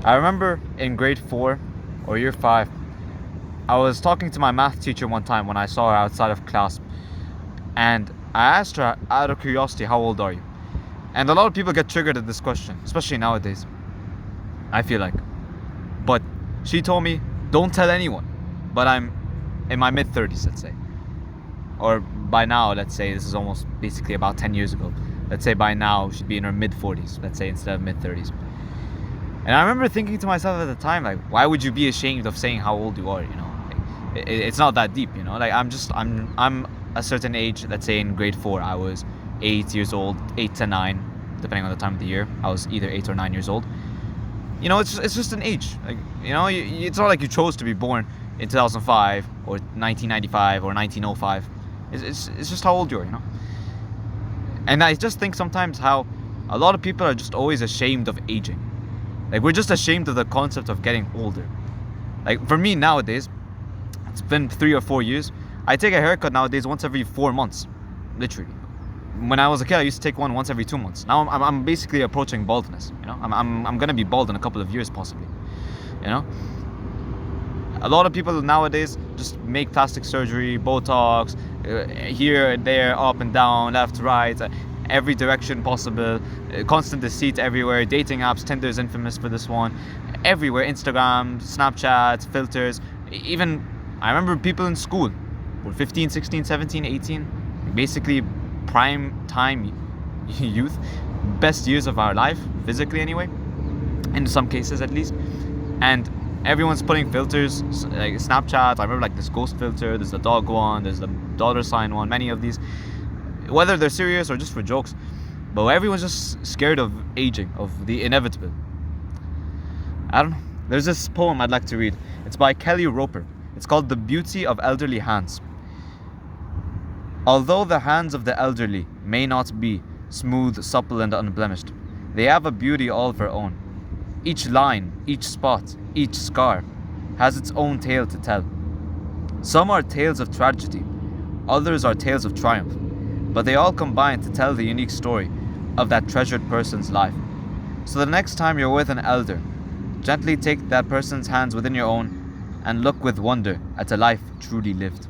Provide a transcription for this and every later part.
I remember in grade 4 or year 5, I was talking to my math teacher one time when I saw her outside of class, and I asked her out of curiosity, how old are you? And a lot of people get triggered at this question, especially nowadays, I feel like. But she told me, don't tell anyone, but I'm in my mid 30s, let's say. Or by now, let's say, this is almost basically about 10 years ago. Let's say by now she'd be in her mid 40s, let's say, instead of mid 30s. And I remember thinking to myself at the time, like, why would you be ashamed of saying how old you are? Like, it's not that deep. Like, I'm a certain age. Let's say in grade 4, I was 8 years old, 8 to 9, depending on the time of the year. I was either 8 or 9 years old. It's just an age. Like, it's not like you chose to be born in 2005 or 1995 or 1905. It's just how old you are. And I just think sometimes how a lot of people are just always ashamed of aging. Like, we're just ashamed of the concept of getting older. Like, for me nowadays, it's been 3 or 4 years. I take a haircut nowadays once every 4 months, literally. When I was a kid, I used to take one once every 2 months. Now I'm basically approaching baldness. I'm gonna be bald in a couple of years possibly. A lot of people nowadays just make plastic surgery, Botox, here and there, up and down, left, right, every direction possible, constant deceit everywhere, dating apps, Tinder is infamous for this one, everywhere, Instagram, Snapchat, filters, even, I remember people in school were 15, 16, 17, 18, basically prime time youth, best years of our life, physically anyway, in some cases at least, and everyone's putting filters, like Snapchat. I remember like this ghost filter, there's the dog one, there's the dollar sign one, many of these, whether they're serious or just for jokes, but everyone's just scared of aging, of the inevitable. I don't know. There's this poem I'd like to read. It's by Kelly Roper. It's called The Beauty of Elderly Hands. Although the hands of the elderly may not be smooth, supple and unblemished, they have a beauty all of their own. Each line, each spot, each scar has its own tale to tell. Some are tales of tragedy, others are tales of triumph, but they all combine to tell the unique story of that treasured person's life. So the next time you're with an elder, gently take that person's hands within your own and look with wonder at a life truly lived.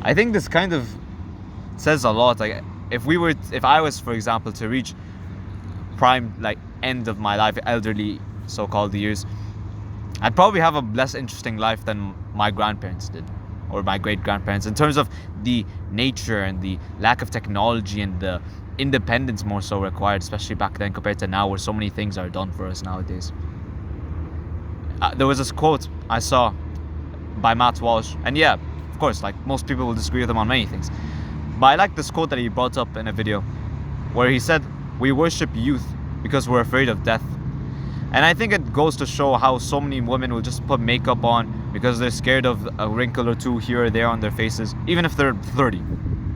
I think this kind of says a lot. Like, if I was, for example, to reach prime, like, end of my life, elderly so-called years, I'd probably have a less interesting life than my grandparents did, or my great-grandparents, in terms of the nature and the lack of technology and the independence more so required, especially back then compared to now, where so many things are done for us nowadays. There was this quote I saw by Matt Walsh, and yeah, of course, like, most people will disagree with him on many things, but I like this quote that he brought up in a video where he said, "We worship youth because we're afraid of death." And I think it goes to show how so many women will just put makeup on because they're scared of a wrinkle or two here or there on their faces, even if they're 30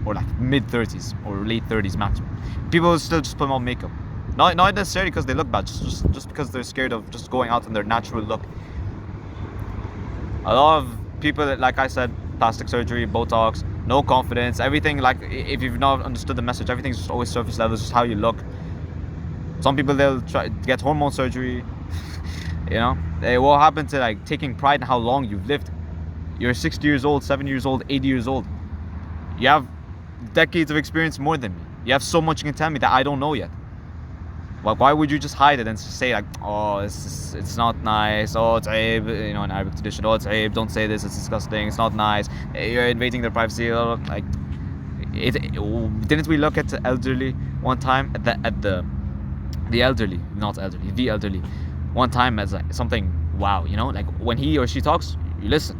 or like mid 30s or late 30s maximum. People will still just put on makeup, not necessarily because they look bad, just because they're scared of just going out in their natural look. A lot of people, like I said, plastic surgery, Botox, no confidence, everything. Like, if you've not understood the message, everything's just always surface level, it's just how you look. Some people, they'll try to get hormone surgery. They will happen to, like, taking pride in how long you've lived. You're 60 years old, 70 years old, 80 years old. You have decades of experience more than me. You have so much you can tell me that I don't know yet. Why would you just hide it and say, like, oh, it's not nice, oh, it's aib, in Arabic tradition, oh, it's aib, don't say this, it's disgusting, it's not nice, you're invading their privacy, like, didn't we look at the elderly one time, at the elderly, not elderly, the elderly, one time as like something, wow, like, when he or she talks, you listen,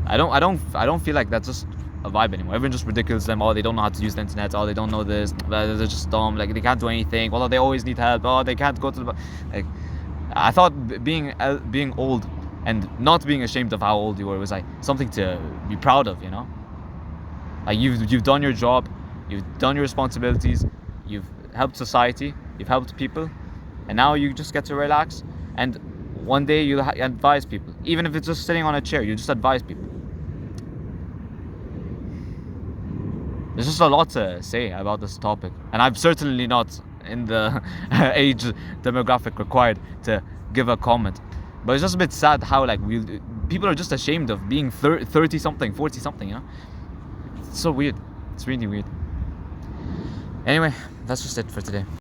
I don't feel like that's just a vibe anymore. Everyone just ridicules them. Oh, they don't know how to use the internet. Oh, they don't know this. They're just dumb. Like, they can't do anything. Well, they always need help. Oh, they can't go to the... Like, I thought being old and not being ashamed of how old you were was like something to be proud of, Like, you've done your job, you've done your responsibilities, you've helped society, you've helped people, and now you just get to relax. And one day you'll advise people, even if it's just sitting on a chair. You just advise people. There's just a lot to say about this topic, and I'm certainly not in the age demographic required to give a comment. But it's just a bit sad how like people are just ashamed of being 30 something, 40 something, you know. It's so weird. It's really weird. Anyway, that's just it for today.